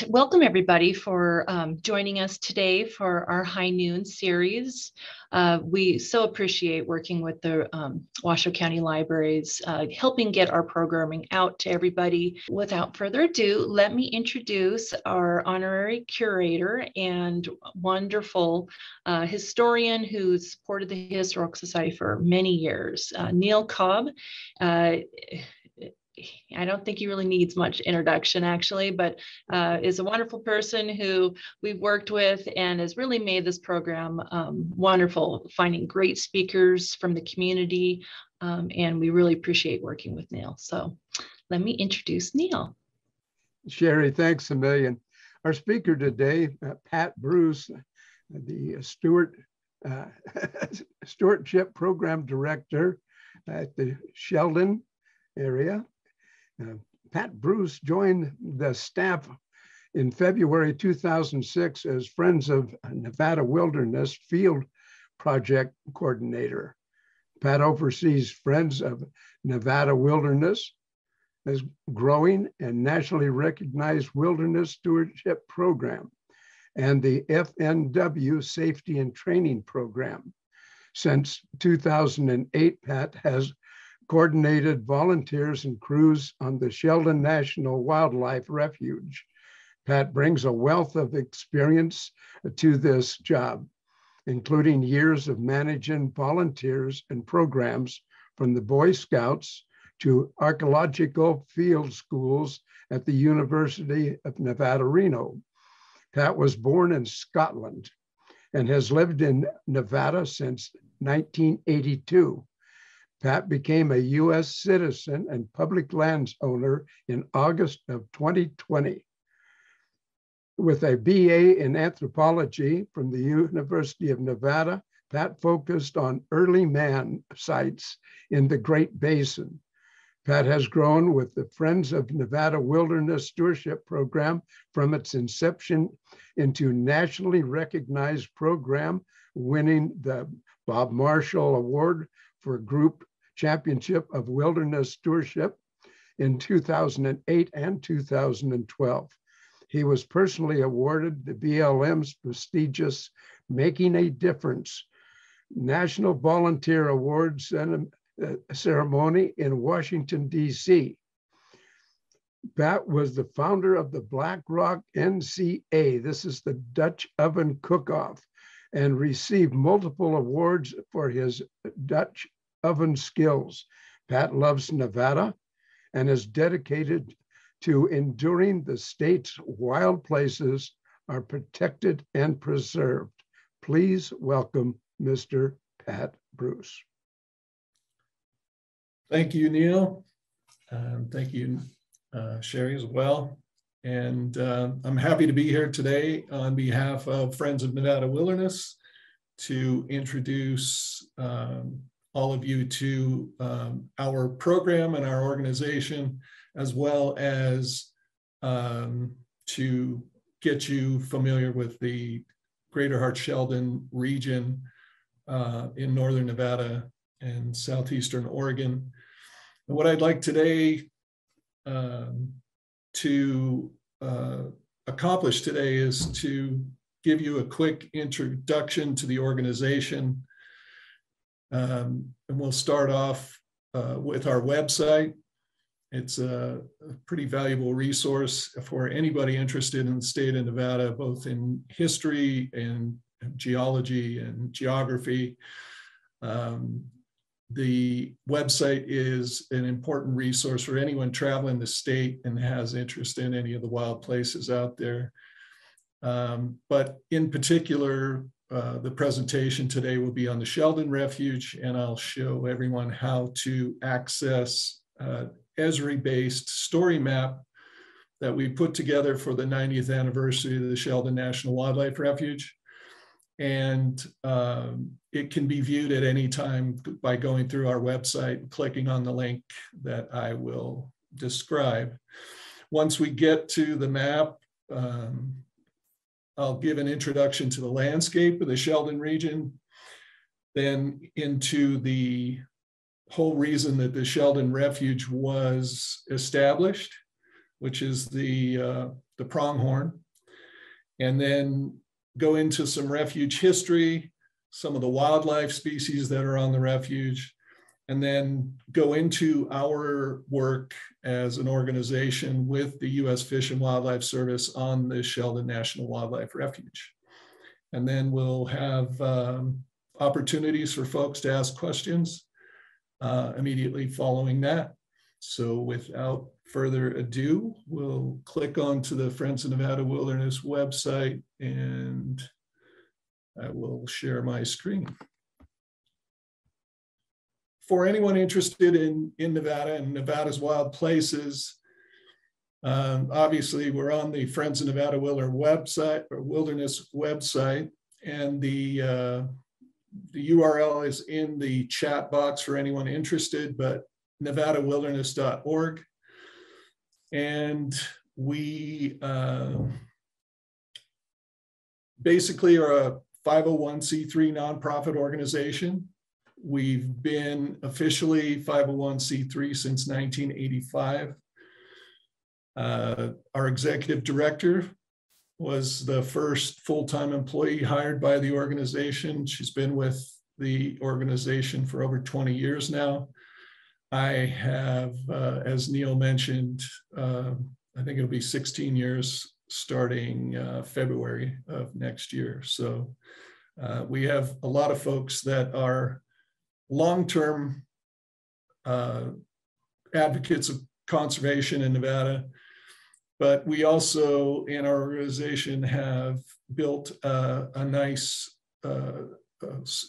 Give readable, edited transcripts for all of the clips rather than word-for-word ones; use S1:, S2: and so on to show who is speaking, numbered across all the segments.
S1: Welcome everybody for joining us today for our High Noon series. We so appreciate working with the Washoe County Libraries, helping get our programming out to everybody. Without further ado, let me introduce our honorary curator and wonderful historian who supported the Historical Society for many years, Neil Cobb. I don't think he really needs much introduction, actually, but is a wonderful person who we've worked with and has really made this program wonderful, finding great speakers from the community. And we really appreciate working with Neil. So let me introduce Neil.
S2: Sherry, thanks a million. Our speaker today, Pat Bruce, the Stewardship Program Director at the Sheldon area. Pat Bruce joined the staff in February 2006 as Friends of Nevada Wilderness Field Project Coordinator. Pat oversees Friends of Nevada Wilderness as growing and nationally recognized wilderness stewardship program and the FNW Safety and Training Program. Since 2008, Pat has coordinated volunteers and crews on the Sheldon National Wildlife Refuge. Pat brings a wealth of experience to this job, including years of managing volunteers and programs from the Boy Scouts to archaeological field schools at the University of Nevada, Reno. Pat was born in Scotland and has lived in Nevada since 1982. Pat became a U.S. citizen and public lands owner in August of 2020. With a BA in anthropology from the University of Nevada, Pat focused on early man sites in the Great Basin. Pat has grown with the Friends of Nevada Wilderness Stewardship Program from its inception into nationally recognized program, winning the Bob Marshall Award for Group Championship of Wilderness Stewardship in 2008 and 2012. He was personally awarded the BLM's prestigious Making a Difference National Volunteer Awards ceremony in Washington, D.C. Pat was the founder of the Black Rock NCA. This is the Dutch Oven Cook-Off, and received multiple awards for his Dutch oven skills. Pat loves Nevada and is dedicated to ensuring the state's wild places are protected and preserved. Please welcome Mr. Pat Bruce.
S3: Thank you, Neil. Thank you, Sherry, as well. And I'm happy to be here today on behalf of Friends of Nevada Wilderness to introduce all of you to our program and our organization, as well as to get you familiar with the Greater Hart-Sheldon region in Northern Nevada and Southeastern Oregon. And what I'd like today to accomplish today is to give you a quick introduction to the organization. And we'll start off with our website. It's a pretty valuable resource for anybody interested in the state of Nevada, both in history and geology and geography. The website is an important resource for anyone traveling the state and has interest in any of the wild places out there. But in particular, the presentation today will be on the Sheldon Refuge, and I'll show everyone how to access Esri-based story map that we put together for the 90th anniversary of the Sheldon National Wildlife Refuge. And it can be viewed at any time by going through our website and clicking on the link that I will describe. Once we get to the map, I'll give an introduction to the landscape of the Sheldon region, then into the whole reason that the Sheldon Refuge was established, which is the the pronghorn, and then go into some refuge history, some of the wildlife species that are on the refuge, and then go into our work as an organization with the U.S. Fish and Wildlife Service on the Sheldon National Wildlife Refuge. And then we'll have opportunities for folks to ask questions immediately following that. So without further ado, we'll click on to the Friends of Nevada Wilderness website, and I will share my screen. For anyone interested in Nevada and Nevada's wild places, obviously we're on the Friends of Nevada Wilderness website, and the URL is in the chat box for anyone interested, but nevadawilderness.org. And we basically are a 501c3 nonprofit organization. We've been officially 501c3 since 1985. Our executive director was the first full-time employee hired by the organization. She's been with the organization for over 20 years now. I have, as Neil mentioned, I think it'll be 16 years starting February of next year. So we have a lot of folks that are long-term advocates of conservation in Nevada, but we also in our organization have built a nice,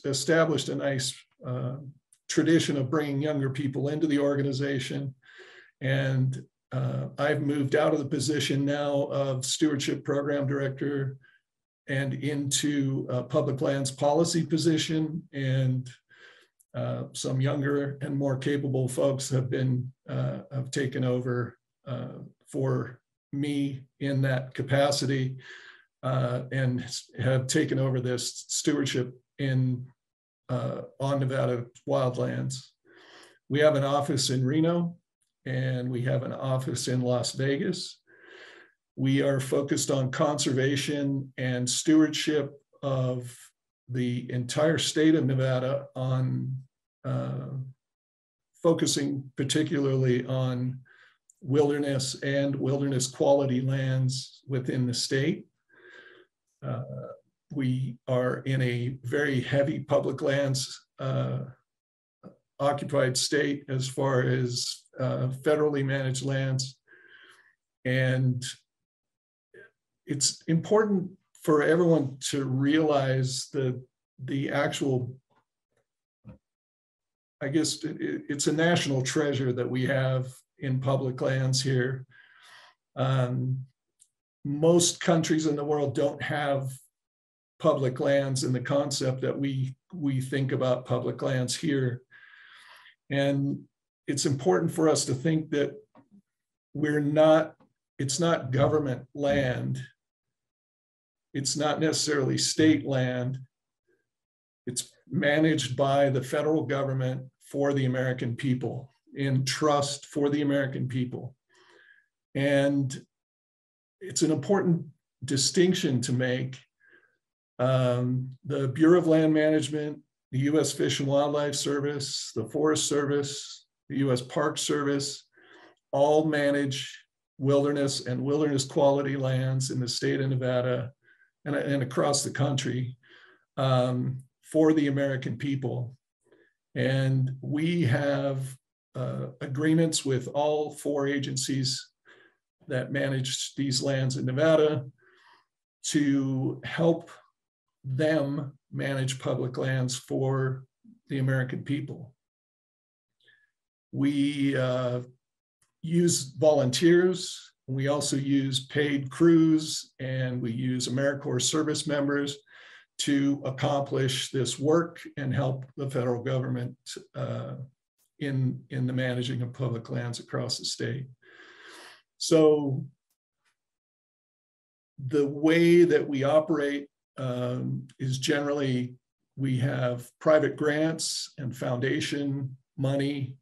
S3: established a nice tradition of bringing younger people into the organization. And I've moved out of the position now of Stewardship Program Director and into a public lands policy position, and some younger and more capable folks have taken over for me in that capacity, and have taken over this stewardship on Nevada wildlands. We have an office in Reno, and we have an office in Las Vegas. We are focused on conservation and stewardship of the entire state of Nevada, on focusing particularly on wilderness and wilderness quality lands within the state. We are in a very heavy public lands occupied state as far as federally managed lands. And it's important for everyone to realize the actual, I guess it's a national treasure that we have in public lands here. Most countries in the world don't have public lands in the concept that we think about public lands here. And it's important for us to think that it's not government land. It's not necessarily state land. It's managed by the federal government for the American people, in trust for the American people. And it's an important distinction to make. The Bureau of Land Management, the U.S. Fish and Wildlife Service, the Forest Service, the U.S. Park Service, all manage wilderness and wilderness quality lands in the state of Nevada and across the country for the American people. And we have agreements with all 4 agencies that manage these lands in Nevada to help them manage public lands for the American people. We use volunteers. We also use paid crews, and we use AmeriCorps service members to accomplish this work and help the federal government in the managing of public lands across the state. So the way that we operate is generally we have private grants and foundation money,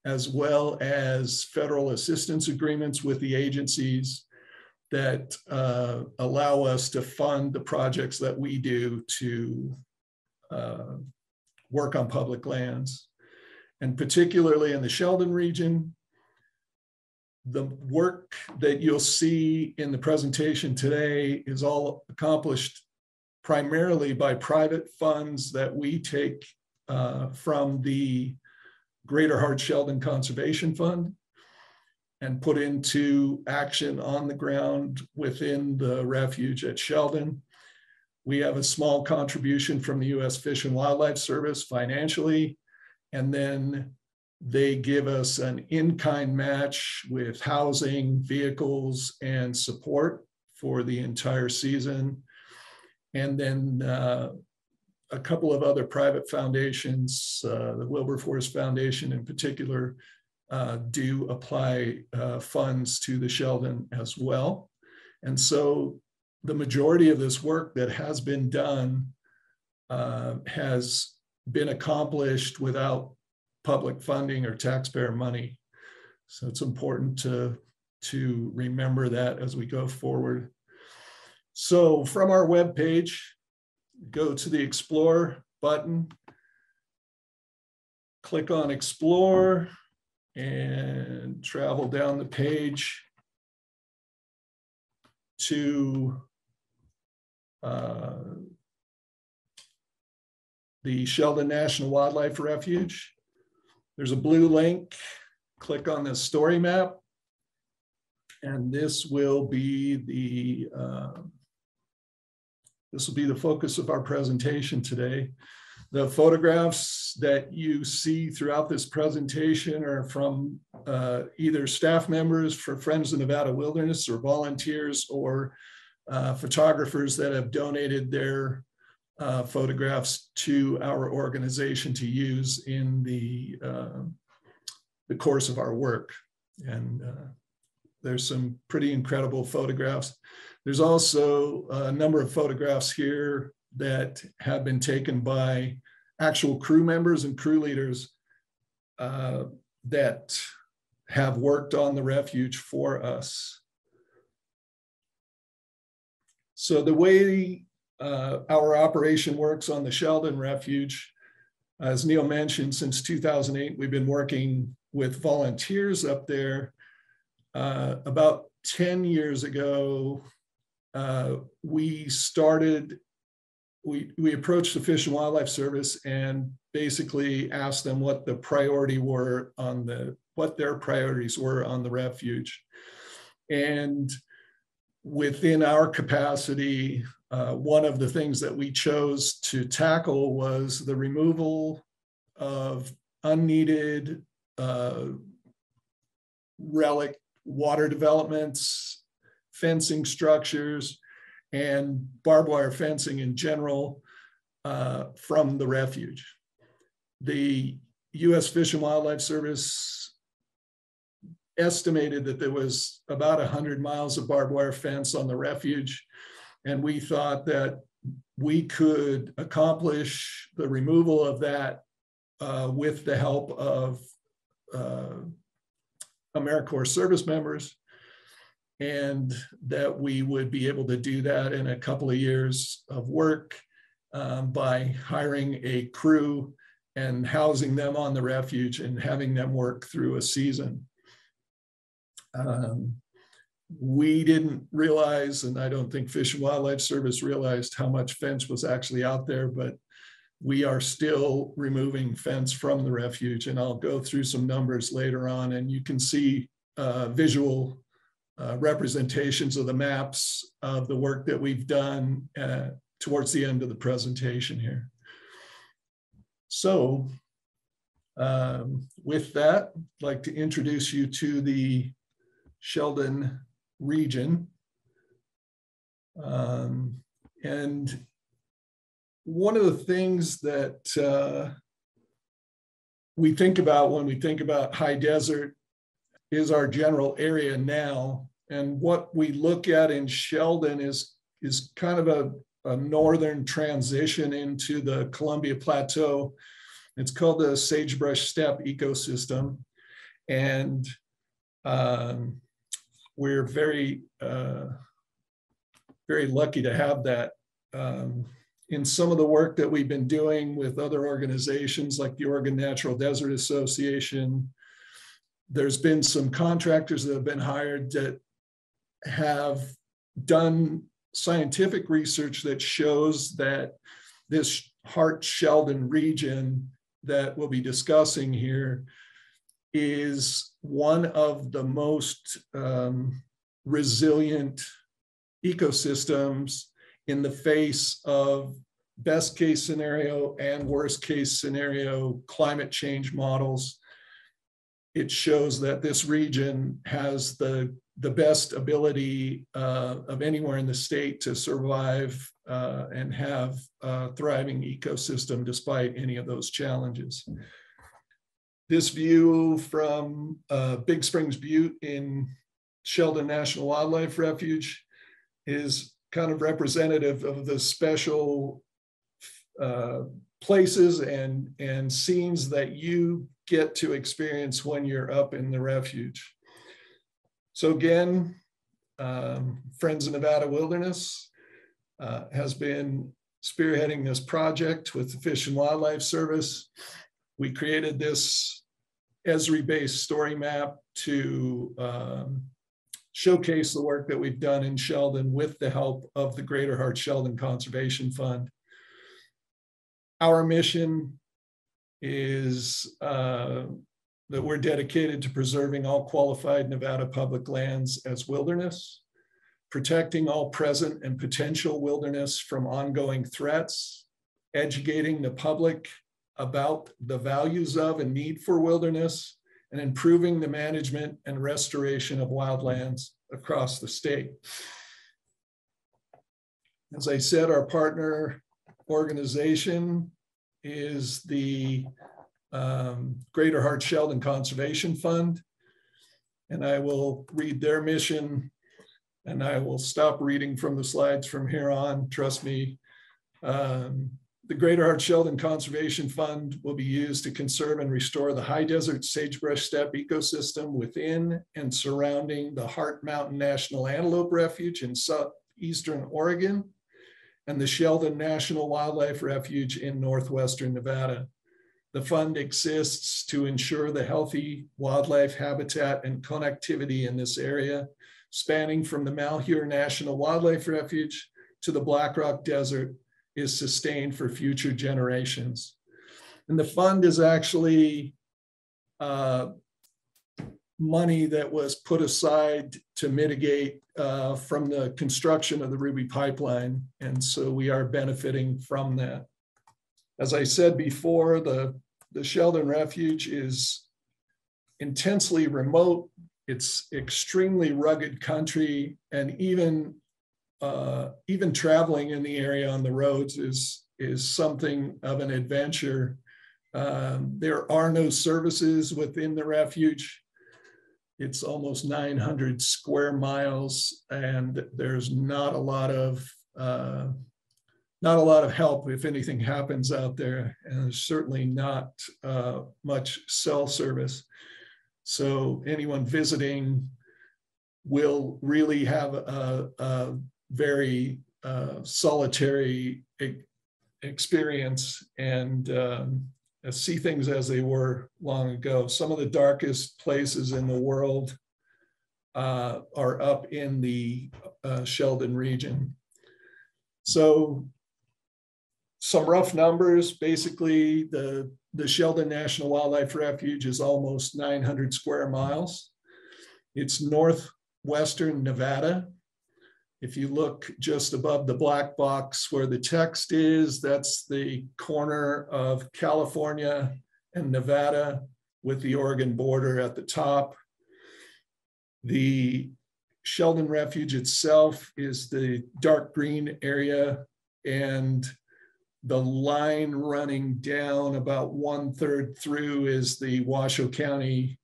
S3: as well as federal assistance agreements with the agencies that allow us to fund the projects that we do to work on public lands. And particularly in the Sheldon region, the work that you'll see in the presentation today is all accomplished primarily by private funds that we take from the Greater Heart Sheldon Conservation Fund and put into action on the ground within the refuge at Sheldon. We have a small contribution from the U.S. Fish and Wildlife Service financially, and then they give us an in-kind match with housing, vehicles, and support for the entire season. And then a couple of other private foundations, the Wilberforce Foundation in particular, do apply funds to the Sheldon as well. And so the majority of this work that has been done has been accomplished without public funding or taxpayer money. So it's important to remember that as we go forward. So from our webpage, go to the Explore button, click on Explore, and travel down the page to the Sheldon National Wildlife Refuge. There's a blue link. Click on the story map, and this will be the focus of our presentation today. The photographs that you see throughout this presentation are from either staff members for Friends of Nevada Wilderness or volunteers or photographers that have donated their photographs to our organization to use in the course of our work. And there's some pretty incredible photographs. There's also a number of photographs here that have been taken by actual crew members and crew leaders that have worked on the refuge for us. So the way our operation works on the Sheldon Refuge, as Neil mentioned, since 2008, we've been working with volunteers up there. About 10 years ago, we approached the Fish and Wildlife Service and basically asked them what their priorities were on the refuge. And within our capacity, one of the things that we chose to tackle was the removal of unneeded relic water developments, fencing structures, and barbed wire fencing in general from the refuge. The U.S. Fish and Wildlife Service estimated that there was about 100 miles of barbed wire fence on the refuge, and we thought that we could accomplish the removal of that with the help of AmeriCorps service members, and that we would be able to do that in a couple of years of work by hiring a crew and housing them on the refuge and having them work through a season. We didn't realize, and I don't think Fish and Wildlife Service realized how much fence was actually out there, but we are still removing fence from the refuge. And I'll go through some numbers later on, and you can see visual representations of the maps of the work that we've done towards the end of the presentation here. So with that, I'd like to introduce you to the Sheldon region. And one of the things that we think about when we think about high desert is our general area now. And what we look at in Sheldon is kind of a northern transition into the Columbia Plateau. It's called the sagebrush steppe ecosystem. And we're very, very lucky to have that. In some of the work that we've been doing with other organizations like the Oregon Natural Desert Association, there's been some contractors that have been hired that have done scientific research that shows that this Hart-Sheldon region that we'll be discussing here is one of the most resilient ecosystems in the face of best case scenario and worst case scenario climate change models. It shows that this region has the best ability of anywhere in the state to survive and have a thriving ecosystem despite any of those challenges. This view from Big Springs Butte in Sheldon National Wildlife Refuge is kind of representative of the special places and scenes that you get to experience when you're up in the refuge. So again, Friends of Nevada Wilderness has been spearheading this project with the Fish and Wildlife Service. We created this Esri-based story map to showcase the work that we've done in Sheldon with the help of the Greater Hart-Sheldon Conservation Fund. Our mission is that we're dedicated to preserving all qualified Nevada public lands as wilderness, protecting all present and potential wilderness from ongoing threats, educating the public about the values of and need for wilderness, and improving the management and restoration of wildlands across the state. As I said, our partner organization is the Greater Hart-Sheldon Conservation Fund. And I will read their mission, and I will stop reading from the slides from here on, trust me. The Greater Hart-Sheldon Conservation Fund will be used to conserve and restore the high desert sagebrush steppe ecosystem within and surrounding the Hart Mountain National Antelope Refuge in southeastern Oregon and the Sheldon National Wildlife Refuge in northwestern Nevada. The fund exists to ensure the healthy wildlife habitat and connectivity in this area, spanning from the Malheur National Wildlife Refuge to the Black Rock Desert, is sustained for future generations. And the fund is actually money that was put aside to mitigate from the construction of the Ruby Pipeline. And so we are benefiting from that. As I said before, the Sheldon Refuge is intensely remote. It's extremely rugged country, and even traveling in the area on the roads is something of an adventure. There are no services within the refuge. It's almost 900 square miles, and there's not a lot of help if anything happens out there, and there's certainly not much cell service. So anyone visiting will really have a very solitary experience and see things as they were long ago. Some of the darkest places in the world are up in the Sheldon region. So some rough numbers, basically the Sheldon National Wildlife Refuge is almost 900 square miles. It's northwestern Nevada. If you look just above the black box where the text is, that's the corner of California and Nevada with the Oregon border at the top. The Sheldon Refuge itself is the dark green area, and the line running down about 1/3 through is the Washoe County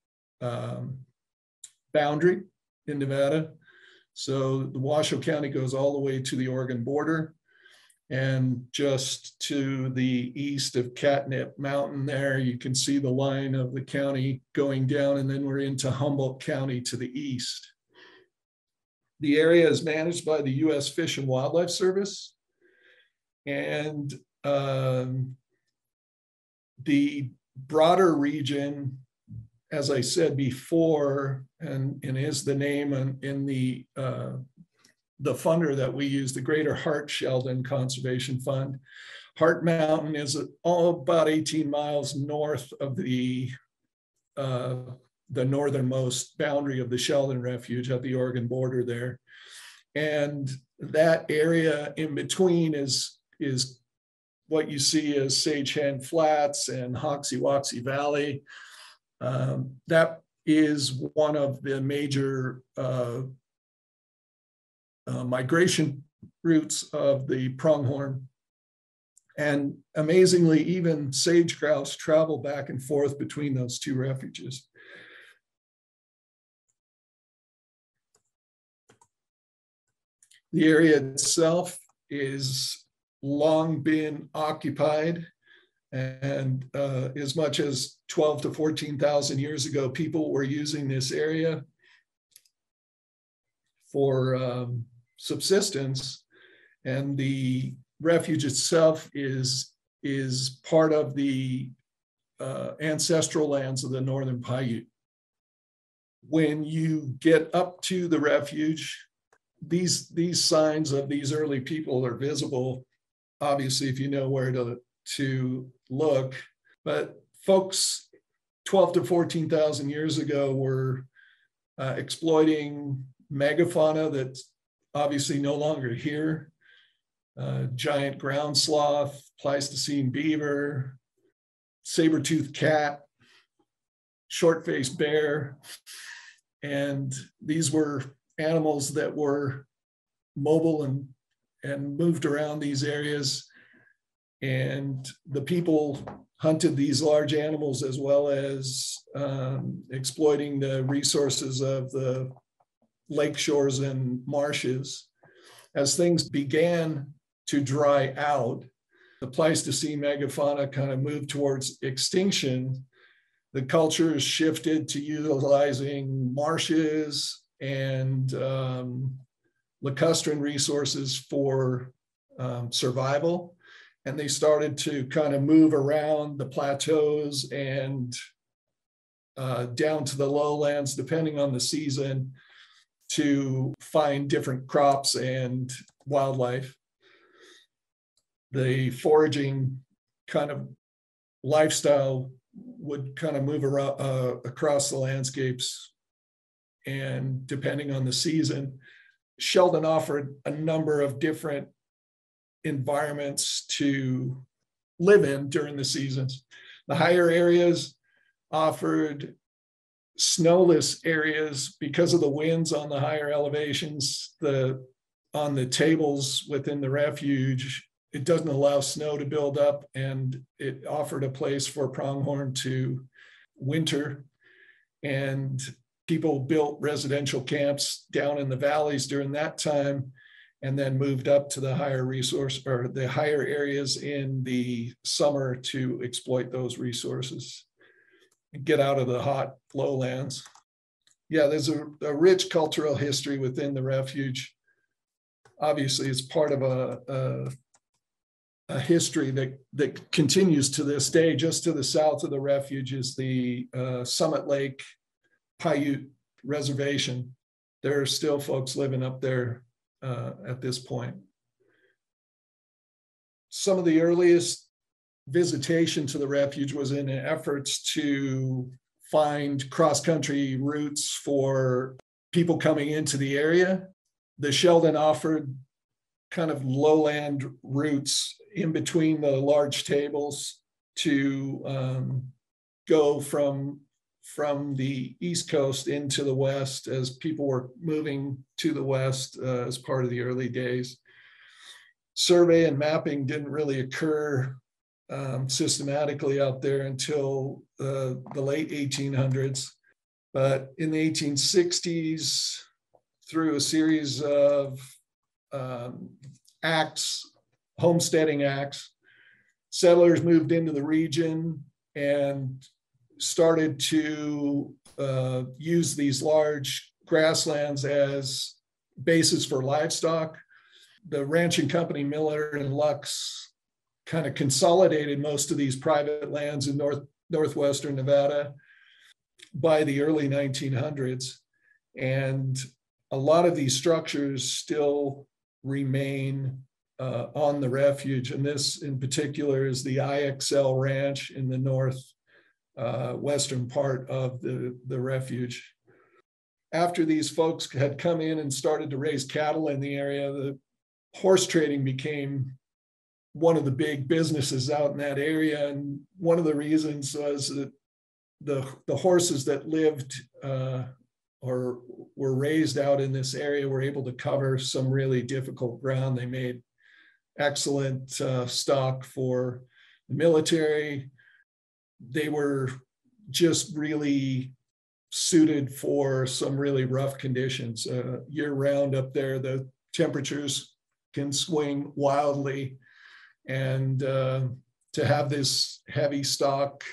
S3: boundary in Nevada. So the Washoe County goes all the way to the Oregon border, and just to the east of Catnip Mountain there, you can see the line of the county going down, and then we're into Humboldt County to the east. The area is managed by the U.S. Fish and Wildlife Service. And the broader region, as I said before, and is the name in the funder that we use, the Greater Heart Sheldon Conservation Fund. Heart Mountain is all about 18 miles north of the northernmost boundary of the Sheldon Refuge at the Oregon border there. And that area in between is what you see as Sagehen Flats and Hoxie-Woxie Valley. That is one of the major migration routes of the pronghorn. And amazingly, even sage grouse travel back and forth between those two refuges. The area itself is long been occupied, and as much as 12 to 14,000 years ago, people were using this area for subsistence, and the refuge itself is part of the ancestral lands of the Northern Paiute. When you get up to the refuge, these signs of these early people are visible, obviously, if you know where to look. But folks 12 to 14,000 years ago were exploiting megafauna that's obviously no longer here. Giant ground sloth, Pleistocene beaver, saber-toothed cat, short-faced bear. And these were animals that were mobile and moved around these areas. And the people hunted these large animals as well as exploiting the resources of the lake shores and marshes. As things began to dry out, the Pleistocene megafauna kind of moved towards extinction. The cultures shifted to utilizing marshes and lacustrine resources for survival. And they started to kind of move around the plateaus and down to the lowlands, depending on the season, to find different crops and wildlife. The foraging kind of lifestyle would kind of move around, across the landscapes, and depending on the season, Sheldon offered a number of different environments to live in during the seasons. The higher areas offered snowless areas because of the winds on the higher elevations. On the tables within the refuge, it doesn't allow snow to build up, and it offered a place for pronghorn to winter. And people built residential camps down in the valleys during that time, and then moved up to the higher resource or the higher areas in the summer to exploit those resources and get out of the hot lowlands. Yeah, there's a rich cultural history within the refuge. Obviously, it's part of a history that continues to this day. Just to the south of the refuge is the Summit Lake Paiute Reservation. There are still folks living up there at this point. Some of the earliest visitation to the refuge was in efforts to find cross-country routes for people coming into the area. The Sheldon offered kind of lowland routes in between the large tables to go from the East Coast into the West as people were moving to the West as part of the early days. Survey and mapping didn't really occur systematically out there until the late 1800s. But in the 1860s, through a series of acts, homesteading acts, settlers moved into the region and started to use these large grasslands as bases for livestock. The ranching company Miller and Lux kind of consolidated most of these private lands in northwestern Nevada by the early 1900s. And a lot of these structures still remain on the refuge. And this in particular is the Ixl Ranch in the northwestern part of the refuge. After these folks had come in and started to raise cattle in the area, the horse trading became one of the big businesses out in that area. And one of the reasons was that the horses that lived or were raised out in this area were able to cover some really difficult ground. They made excellent stock for the military. They were just really suited for some really rough conditions. Year round up there, the temperatures can swing wildly. And to have this heavy stock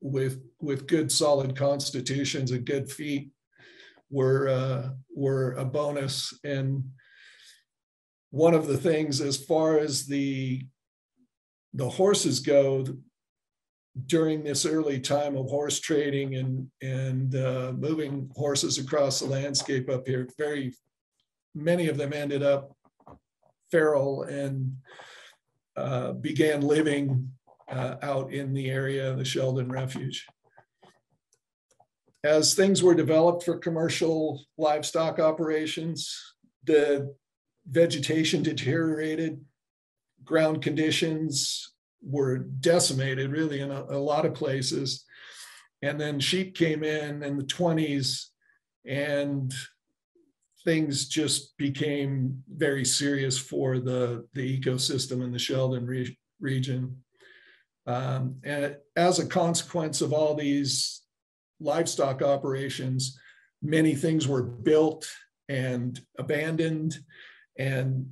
S3: with good solid constitutions and good feet were a bonus. And one of the things, as far as the horses go, during this early time of horse trading and moving horses across the landscape up here, many of them ended up feral and began living out in the area of the Sheldon Refuge. As things were developed for commercial livestock operations, the vegetation deteriorated, ground conditions were decimated really in a lot of places. And then sheep came in the 20s and things just became very serious for the ecosystem in the Sheldon region. And as a consequence of all these livestock operations, many things were built and abandoned, and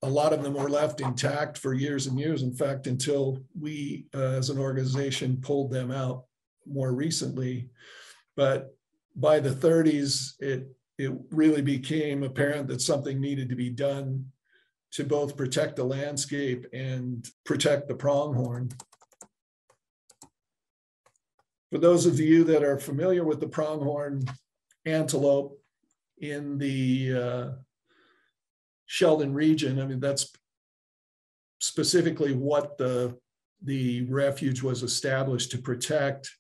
S3: a lot of them were left intact for years and years. In fact, until we as an organization pulled them out more recently. But by the 30s, it really became apparent that something needed to be done to both protect the landscape and protect the pronghorn. For those of you that are familiar with the pronghorn antelope in the Sheldon region, I mean, that's specifically what the refuge was established to protect.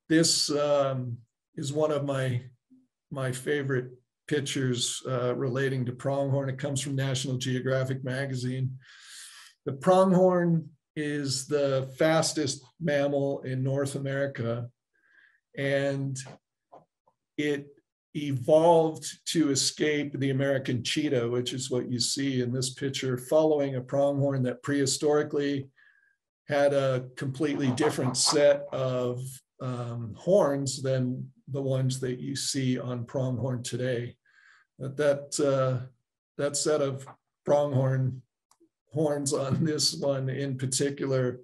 S3: This is one of my favorite pictures relating to pronghorn. It comes from National Geographic magazine. The pronghorn is the fastest mammal in North America, and it evolved to escape the American cheetah, which is what you see in this picture, following a pronghorn that prehistorically had a completely different set of horns than the ones that you see on pronghorn today. That set of pronghorn horns on this one in particular,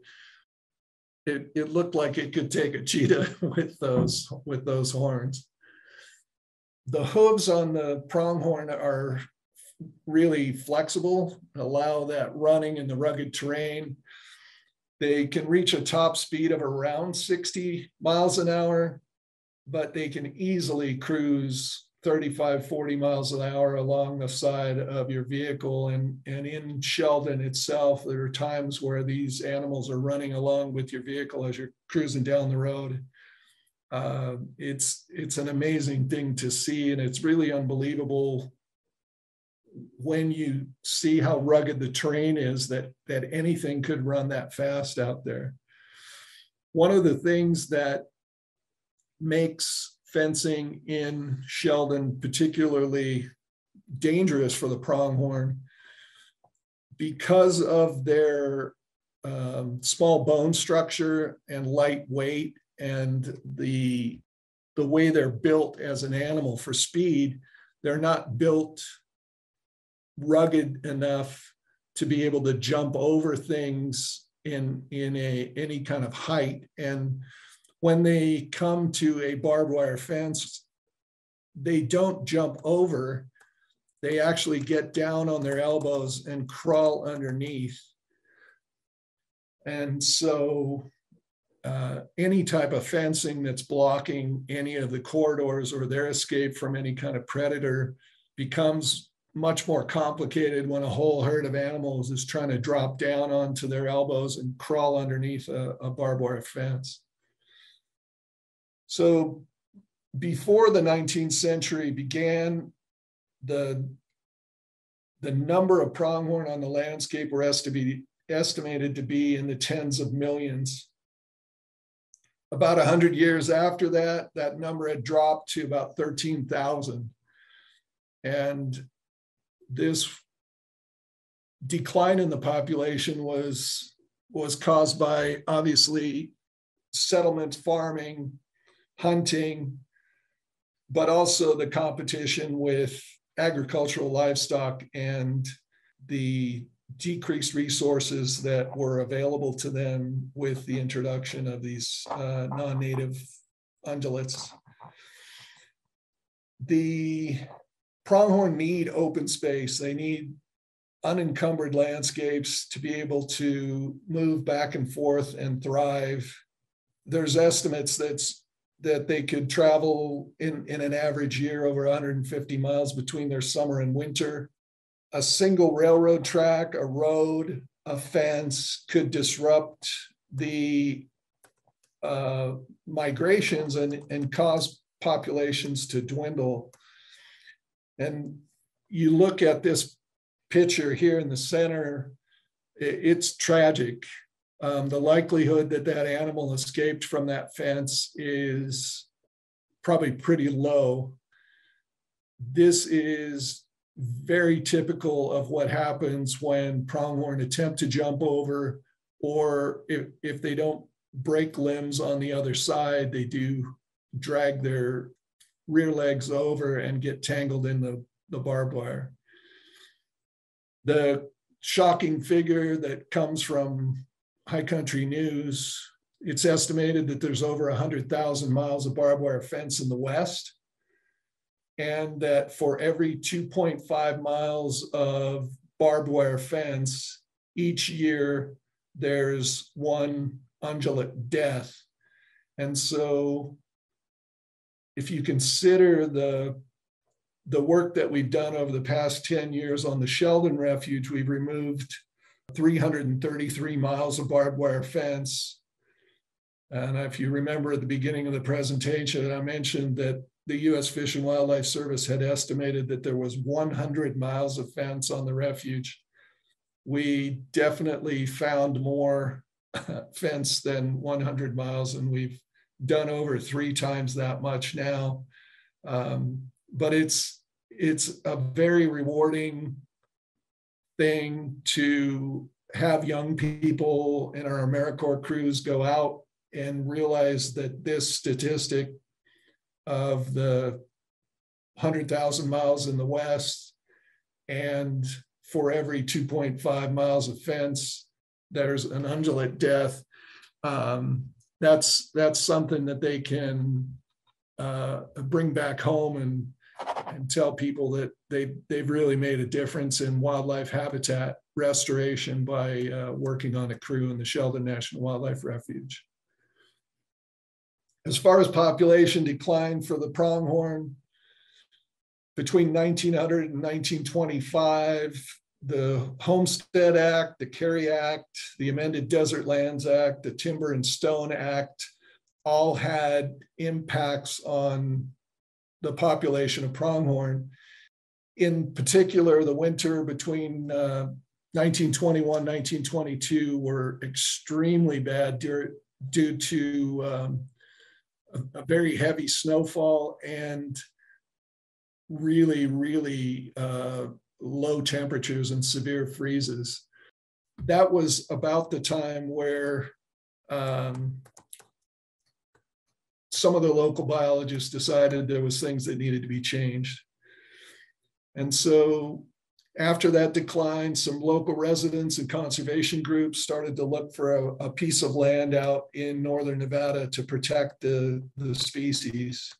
S3: it looked like it could take a cheetah with those horns. The hooves on the pronghorn are really flexible, allow that running in the rugged terrain. They can reach a top speed of around 60 miles an hour, but they can easily cruise 35, 40 miles an hour along the side of your vehicle. And in Sheldon itself, there are times where these animals are running along with your vehicle as you're cruising down the road. It's an amazing thing to see, and it's really unbelievable when you see how rugged the terrain is that anything could run that fast out there. One of the things that makes fencing in Sheldon particularly dangerous for the pronghorn, because of their small bone structure and light weight and the way they're built as an animal for speed, they're not built rugged enough to be able to jump over things in any kind of height. And when they come to a barbed wire fence, they don't jump over. they actually get down on their elbows and crawl underneath. And so any type of fencing that's blocking any of the corridors or their escape from any kind of predator becomes much more complicated when a whole herd of animals is trying to drop down onto their elbows and crawl underneath a barbed wire fence. So before the 19th century began, the number of pronghorn on the landscape were estimated to be in the tens of millions. About 100 years after that, that number had dropped to about 13,000. And this decline in the population was caused by, obviously, settlement farming, hunting, but also the competition with agricultural livestock and the decreased resources that were available to them with the introduction of these non-native ungulates. The pronghorn need open space. They need unencumbered landscapes to be able to move back and forth and thrive. There's estimates that they could travel in an average year over 150 miles between their summer and winter. A single railroad track, a road, a fence could disrupt the migrations and cause populations to dwindle. And you look at this picture here in the center, it's tragic. The likelihood that that animal escaped from that fence is probably pretty low. This is very typical of what happens when pronghorn attempt to jump over, or if they don't break limbs on the other side, they do drag their rear legs over and get tangled in the barbed wire. The shocking figure that comes from High Country News, it's estimated that there's over 100,000 miles of barbed wire fence in the West, and that for every 2.5 miles of barbed wire fence, each year there's one ungulate death. And so if you consider the work that we've done over the past 10 years on the Sheldon Refuge, we've removed 333 miles of barbed wire fence. And if you remember at the beginning of the presentation, I mentioned that the U.S. Fish and Wildlife Service had estimated that there was 100 miles of fence on the refuge. We definitely found more fence than 100 miles, and we've done over 3 times that much now. But it's a very rewarding thing to have young people in our AmeriCorps crews go out and realize that this statistic of the 100,000 miles in the West, and for every 2.5 miles of fence, there's an ungulate death. That's something that they can bring back home and tell people that they've really made a difference in wildlife habitat restoration by working on a crew in the Sheldon National Wildlife Refuge. As far as population decline for the pronghorn, between 1900 and 1925, the Homestead Act, the Carey Act, the amended Desert Lands Act, the Timber and Stone Act, all had impacts on the population of pronghorn. In particular, the winter between 1921, 1922 were extremely bad due to a very heavy snowfall and really, really low temperatures and severe freezes. That was about the time where some of the local biologists decided there was things that needed to be changed. And so after that decline, some local residents and conservation groups started to look for a piece of land out in northern Nevada to protect the species.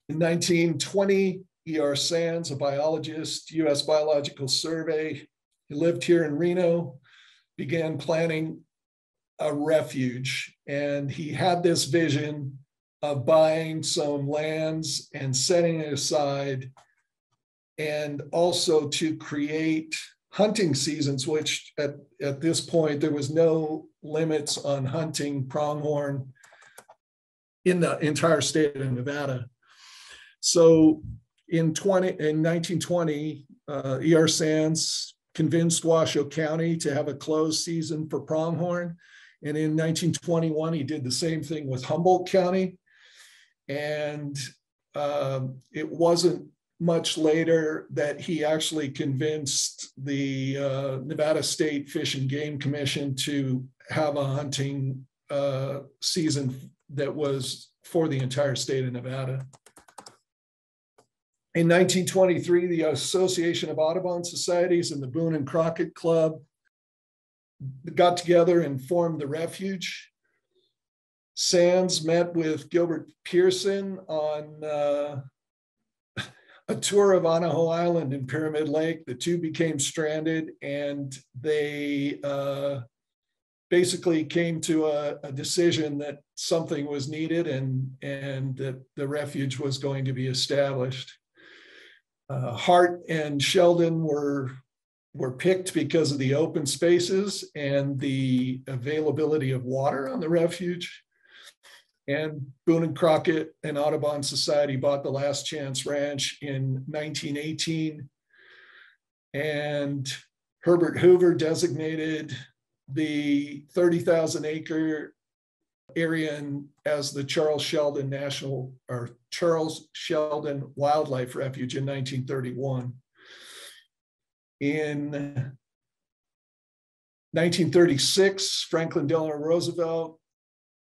S3: In 1920, E.R. Sands, a biologist, U.S. Biological Survey. He lived here in Reno, began planning a refuge, and he had this vision of buying some lands and setting it aside, and also to create hunting seasons, which at this point, there was no limits on hunting pronghorn in the entire state of Nevada. So in 1920, E.R. Sands convinced Washoe County to have a closed season for pronghorn. And in 1921, he did the same thing with Humboldt County. And it wasn't much later that he actually convinced the Nevada State Fish and Game Commission to have a hunting season that was for the entire state of Nevada. In 1923, the Association of Audubon Societies and the Boone and Crockett Club got together and formed the refuge. Sands met with Gilbert Pearson on a tour of Anaho Island and Pyramid Lake. The two became stranded, and they basically came to a decision that something was needed, and that the refuge was going to be established. Hart and Sheldon were picked because of the open spaces and the availability of water on the refuge. And Boone and Crockett and Audubon Society bought the Last Chance Ranch in 1918. And Herbert Hoover designated the 30,000 acre area as the Charles Sheldon Wildlife Refuge in 1931. In 1936, Franklin Delano Roosevelt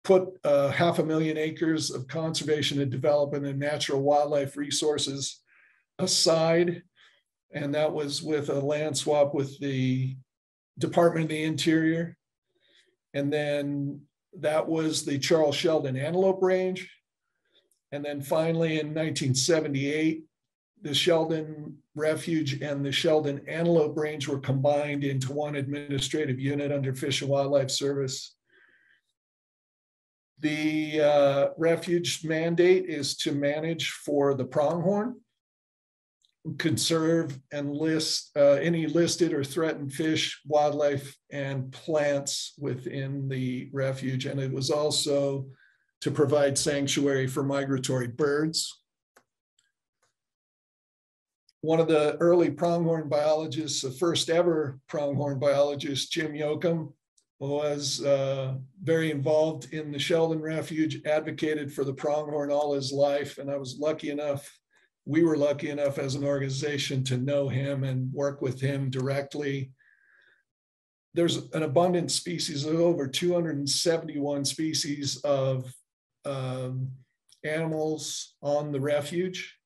S3: put 500,000 acres of conservation and development and natural wildlife resources aside. And that was with a land swap with the Department of the Interior. And then that was the Charles Sheldon Antelope Range. And then finally in 1978, the Sheldon Refuge and the Sheldon Antelope Range were combined into one administrative unit under Fish and Wildlife Service. The refuge mandate is to manage for the pronghorn, conserve and list any listed or threatened fish, wildlife, and plants within the refuge. And it was also to provide sanctuary for migratory birds. One of the early pronghorn biologists, the first ever pronghorn biologist, Jim Yoakum, was very involved in the Sheldon Refuge, advocated for the pronghorn all his life. And I was lucky enough, we were lucky enough as an organization to know him and work with him directly. There's an abundant species of over 271 species of animals on the refuge.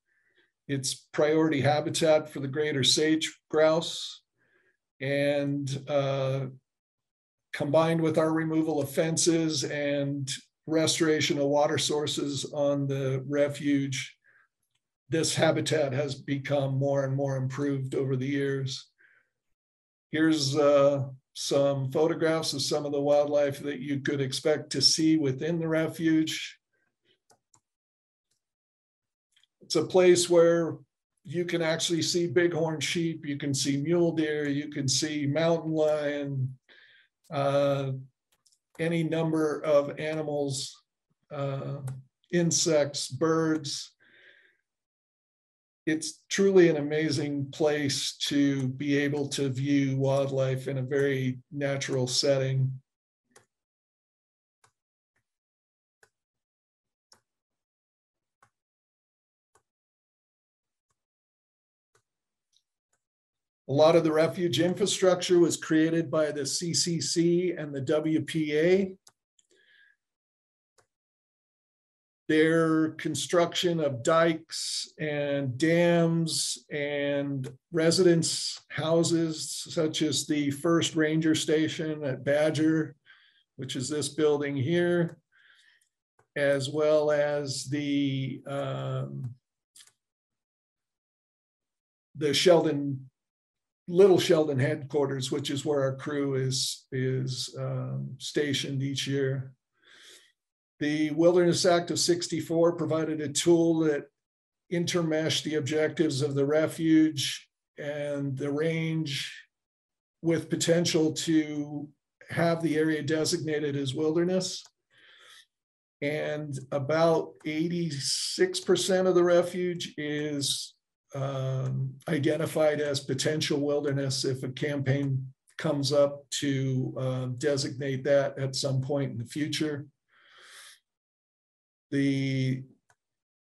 S3: It's priority habitat for the greater sage grouse, and combined with our removal of fences and restoration of water sources on the refuge, this habitat has become more and more improved over the years. Here's some photographs of some of the wildlife that you could expect to see within the refuge. It's a place where you can actually see bighorn sheep, you can see mule deer, you can see mountain lion, any number of animals, insects, birds. It's truly an amazing place to be able to view wildlife in a very natural setting. A lot of the refuge infrastructure was created by the CCC and the WPA. Their construction of dikes and dams and residence houses, such as the first ranger station at Badger, which is this building here, as well as the the Little Sheldon headquarters, which is where our crew is stationed each year. The Wilderness Act of '64 provided a tool that intermeshed the objectives of the refuge and the range with potential to have the area designated as wilderness. And about 86% of the refuge is identified as potential wilderness if a campaign comes up to designate that at some point in the future. The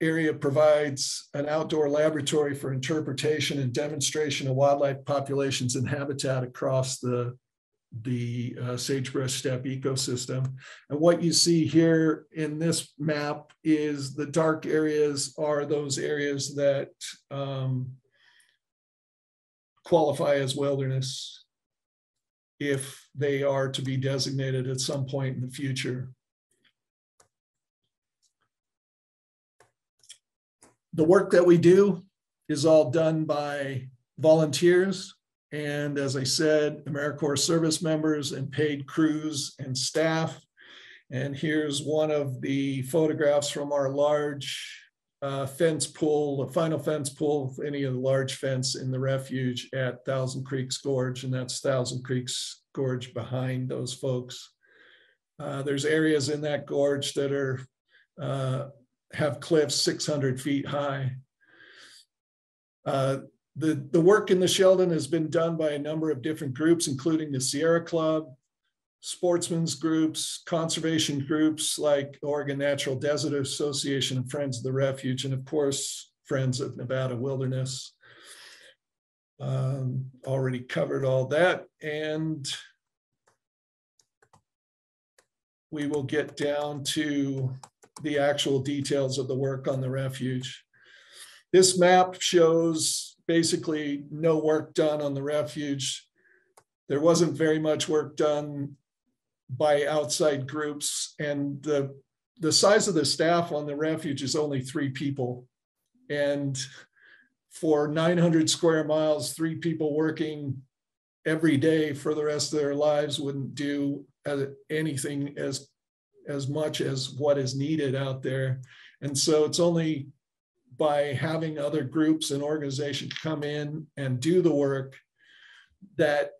S3: area provides an outdoor laboratory for interpretation and demonstration of wildlife populations and habitat across the sagebrush steppe ecosystem. And what you see here in this map is the dark areas are those areas that qualify as wilderness if they are to be designated at some point in the future. The work that we do is all done by volunteers. And as I said, AmeriCorps service members and paid crews and staff. And here's one of the photographs from our large fence pool, the final fence pool, any of the large fence in the refuge at Thousand Creeks Gorge. And that's Thousand Creeks Gorge behind those folks. There's areas in that gorge that are have cliffs 600 feet high. The work in the Sheldon has been done by a number of different groups, including the Sierra Club, sportsmen's groups, conservation groups like Oregon Natural Desert Association and Friends of the Refuge, and of course, Friends of Nevada Wilderness. Already covered all that. And we will get down to the actual details of the work on the refuge. This map shows basically no work done on the refuge. There wasn't very much work done by outside groups, and the size of the staff on the refuge is only 3 people. And for 900 square miles, 3 people working every day for the rest of their lives wouldn't do anything as much as what is needed out there. And so it's only by having other groups and organizations come in and do the work that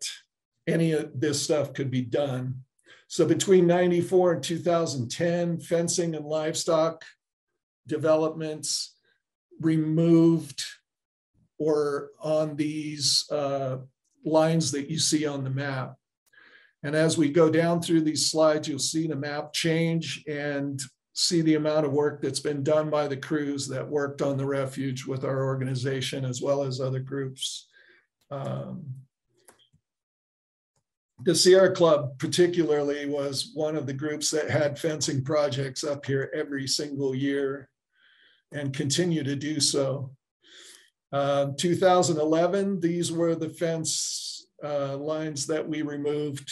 S3: any of this stuff could be done. So between 94 and 2010, fencing and livestock developments removed or on these lines that you see on the map. And as we go down through these slides, you'll see the map change and see the amount of work that's been done by the crews that worked on the refuge with our organization, as well as other groups. The Sierra Club particularly was one of the groups that had fencing projects up here every single year and continue to do so. 2011, these were the fence lines that we removed.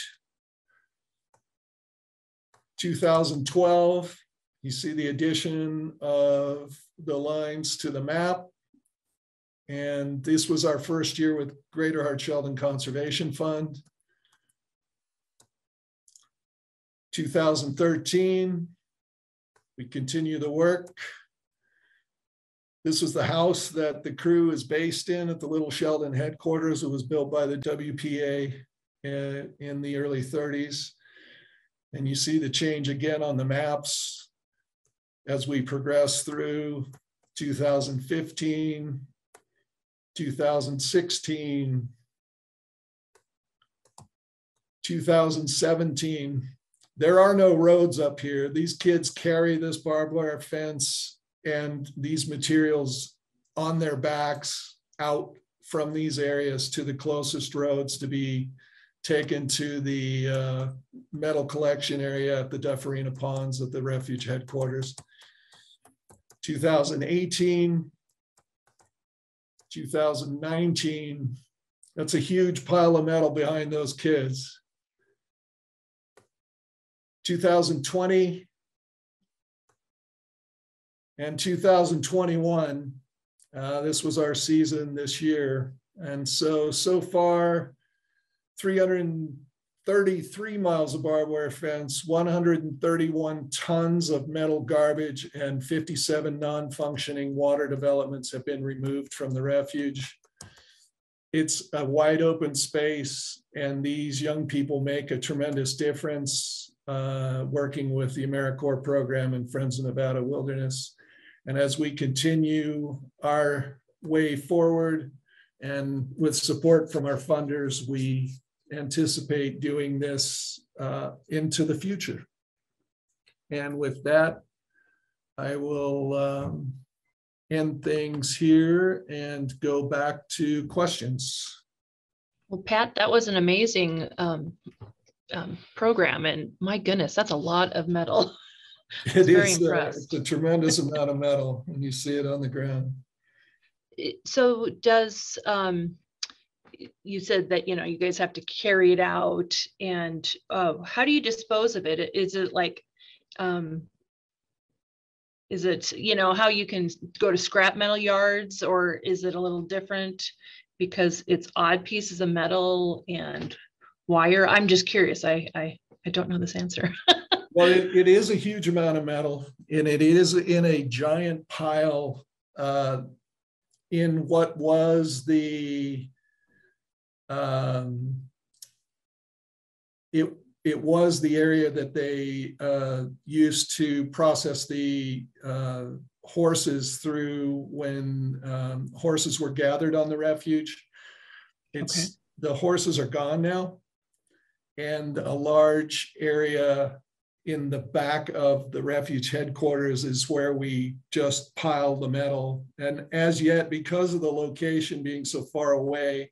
S3: 2012, you see the addition of the lines to the map. And this was our first year with Greater Heart Sheldon Conservation Fund. 2013, we continue the work. This was the house that the crew is based in at the Little Sheldon headquarters. It was built by the WPA in the early 30s. And you see the change again on the maps as we progress through 2015, 2016, 2017. There are no roads up here. These kids carry this barbed wire fence and these materials on their backs out from these areas to the closest roads to be taken to the metal collection area at the Dufferina Ponds at the refuge headquarters. 2018, 2019, that's a huge pile of metal behind those kids. 2020 and 2021, This was our season this year. And so far, 333 miles of barbed wire fence, 131 tons of metal garbage, and 57 non-functioning water developments have been removed from the refuge. It's a wide open space, and these young people make a tremendous difference working with the AmeriCorps program and Friends of Nevada Wilderness. And as we continue our way forward and with support from our funders, we anticipate doing this into the future. And with that, I will end things here and go back to questions.
S1: Well, Pat, that was an amazing program, and my goodness, that's a lot of metal.
S3: It is it's a tremendous amount of metal when you see it on the ground.
S1: So does you said that, you know, you guys have to carry it out, and how do you dispose of it? Is it like is it, you know, how you can go to scrap metal yards, or is it a little different because it's odd pieces of metal and wire? I'm just curious. I don't know this answer.
S3: Well, it is a huge amount of metal, and it is in a giant pile in what was the it was the area that they used to process the horses through when horses were gathered on the refuge. The horses are gone now, and a large area in the back of the refuge headquarters is where we just pile the metal. And as yet, because of the location being so far away,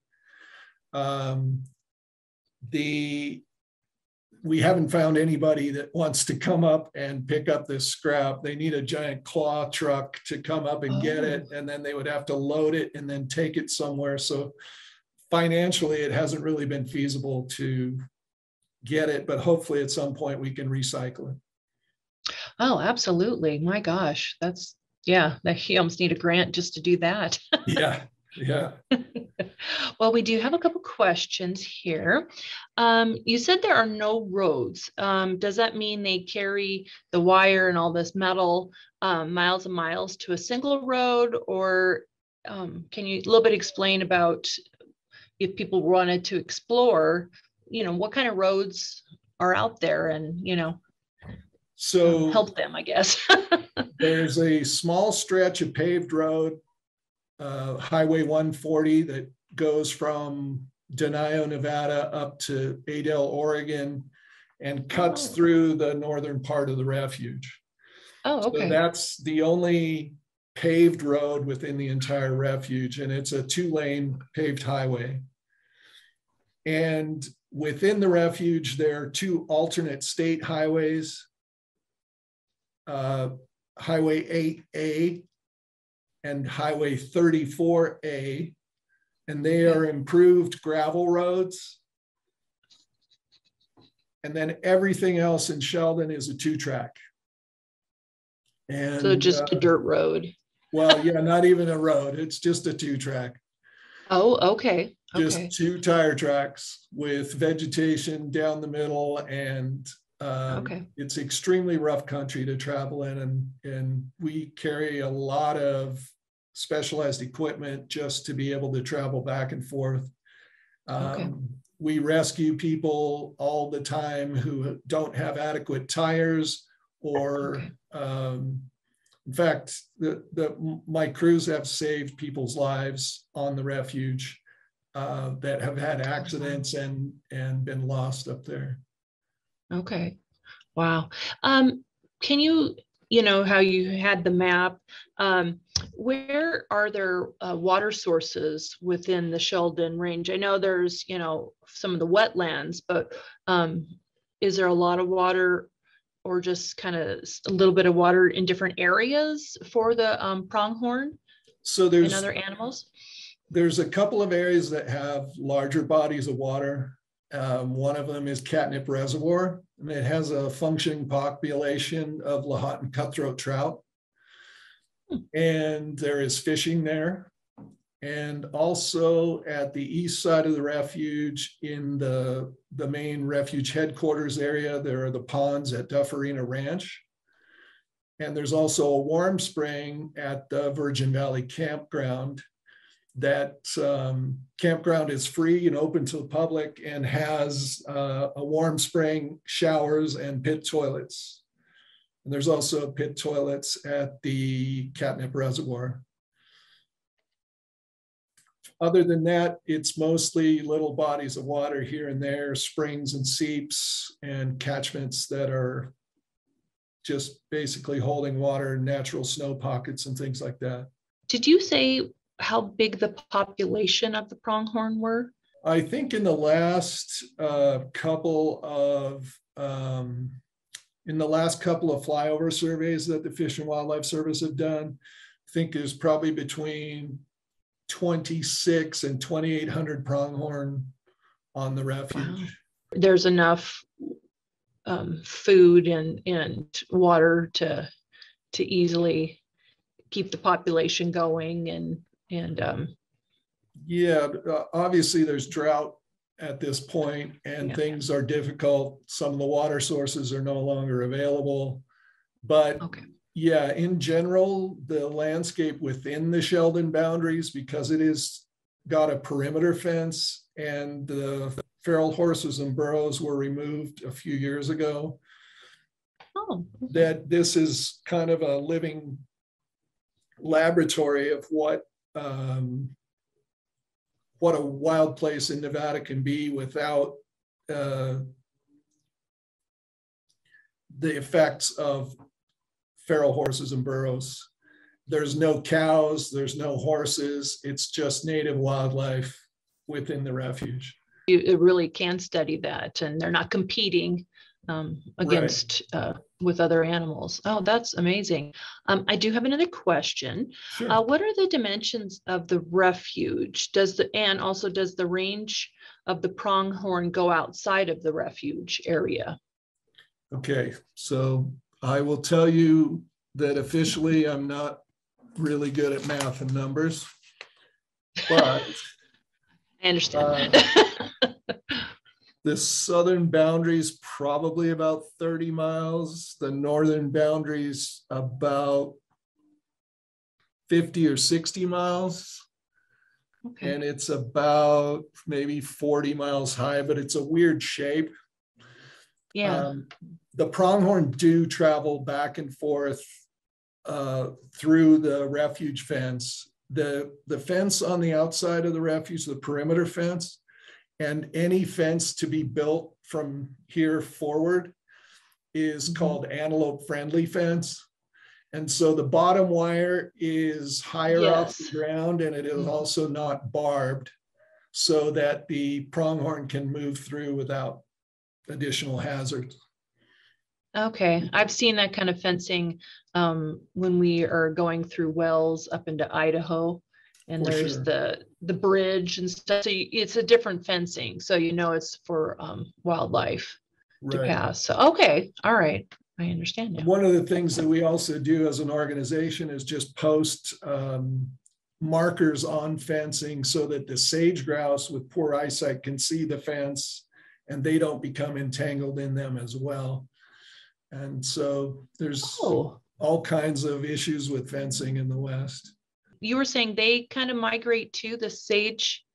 S3: we haven't found anybody that wants to come up and pick up this scrap. They need a giant claw truck to come up and get it, and then they would have to load it and then take it somewhere. So financially, it hasn't really been feasible to get it, but hopefully at some point we can recycle it.
S1: Oh, absolutely. My gosh, that's, yeah, you almost need a grant just to do that.
S3: Yeah.
S1: Well, we do have a couple questions here. You said there are no roads. Does that mean they carry the wire and all this metal miles and miles to a single road, or can you a little bit explain about if people wanted to explore, you know, what kind of roads are out there, and, you know, so help them, I guess.
S3: There's a small stretch of paved road, Highway 140, that goes from Denio, Nevada up to Adel, Oregon, and cuts through the northern part of the refuge. Oh, okay. So that's the only paved road within the entire refuge, and it's a 2-lane paved highway. And within the refuge, there are 2 alternate state highways, Highway 8A and Highway 34A, and they are improved gravel roads. And then everything else in Sheldon is a 2-track. And so
S1: just a dirt road.
S3: Well, yeah, not even a road. It's just a 2-track.
S1: Oh, okay.
S3: Just 2 tire tracks with vegetation down the middle, and it's extremely rough country to travel in, and we carry a lot of specialized equipment just to be able to travel back and forth. We rescue people all the time who don't have adequate tires, or in fact, my crews have saved people's lives on the refuge that have had accidents and been lost up there.
S1: Okay. Wow. Can you, you know, how you had the map, where are there water sources within the Sheldon Range? I know there's, you know, some of the wetlands, but is there a lot of water, or just kind of a little bit of water in different areas for the pronghorn and other animals?
S3: There's a couple of areas that have larger bodies of water. One of them is Catnip Reservoir, and it has a functioning population of Lahontan cutthroat trout. and there is fishing there. And also at the east side of the refuge, in the main refuge headquarters area, there are the ponds at Ixl Ranch. And there's also a warm spring at the Virgin Valley campground. That campground is free and open to the public and has a warm spring, showers, and pit toilets. And there's also pit toilets at the Catnip Reservoir. Other than that, it's mostly little bodies of water here and there, springs and seeps and catchments that are just basically holding water, natural snow pockets and things like that.
S1: Did you say how big the population of the pronghorn were?
S3: I think in the last couple of flyover surveys that the Fish and Wildlife Service have done, I think there's probably between 26 and 2,800 pronghorn on the refuge.
S1: Wow. There's enough food and water to easily keep the population going and
S3: yeah, obviously there's drought at this point and things are difficult. Some of the water sources are no longer available, but yeah, in general, the landscape within the Sheldon boundaries, because it is got a perimeter fence and the feral horses and burros were removed a few years ago, that this is kind of a living laboratory of what a wild place in Nevada can be without the effects of feral horses and burros. There's no cows, there's no horses, it's just native wildlife within the refuge.
S1: You really can study that, and they're not competing against with other animals. Oh, that's amazing. I do have another question.
S3: Sure.
S1: What are the dimensions of the refuge? Does the range of the pronghorn go outside of the refuge area?
S3: Okay, so I will tell you that officially I'm not really good at math and numbers, but
S1: I understand.
S3: The southern boundary is probably about 30 miles. The northern boundary is about 50 or 60 miles. Okay. And it's about maybe 40 miles high, but it's a weird shape.
S1: Yeah.
S3: The pronghorn do travel back and forth through the refuge fence. The fence on the outside of the refuge, the perimeter fence, and any fence to be built from here forward is called Antelope friendly fence. And so the bottom wire is higher off the ground, and it is also not barbed, so that the pronghorn can move through without additional hazards.
S1: Okay, I've seen that kind of fencing when we are going through wells up into Idaho, and there's the bridge and stuff. So it's a different fencing, so it's for wildlife to pass. So okay, all right, I understand now.
S3: One of the things that we also do as an organization is just post markers on fencing so that the sage grouse with poor eyesight can see the fence and they don't become entangled in them as well. And so there's all kinds of issues with fencing in the West.
S1: You were saying they kind of migrate to the sage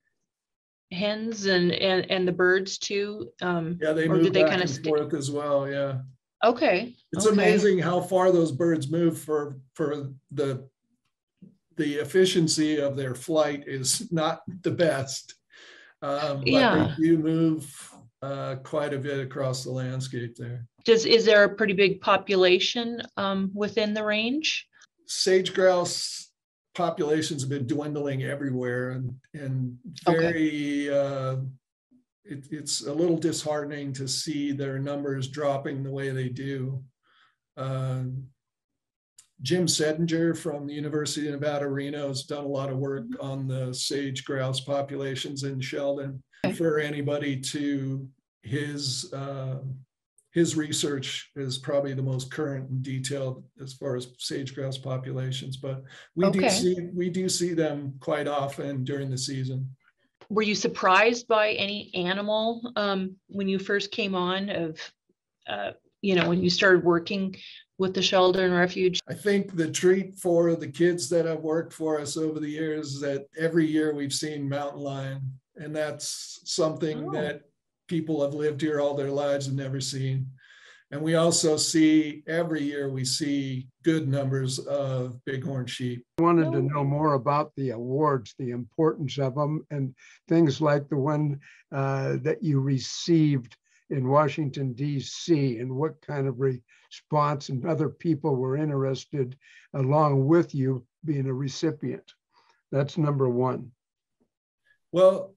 S1: hens and the birds too?
S3: Yeah, they move back and forth as well, yeah.
S1: Okay.
S3: It's amazing how far those birds move for the efficiency of their flight is not the best. But they do move quite a bit across the landscape there.
S1: Is there a pretty big population within the range?
S3: Sage grouse populations have been dwindling everywhere, and very it's a little disheartening to see their numbers dropping the way they do. Jim Sedinger from the University of Nevada, Reno has done a lot of work on the sage grouse populations in Sheldon. For anybody to his his research is probably the most current and detailed as far as sage-grouse populations, but we do see them quite often during the season.
S1: Were you surprised by any animal when you first came on when you started working with the Sheldon Refuge?
S3: I think the treat for the kids that have worked for us over the years is that every year we've seen mountain lion, and that's something that people have lived here all their lives and never seen. And we also see, every year we see good numbers of bighorn sheep.
S2: I wanted to know more about the awards, the importance of them, and things like the one that you received in Washington, D.C., and what kind of response and other people were interested along with you being a recipient. That's number one.
S3: Well,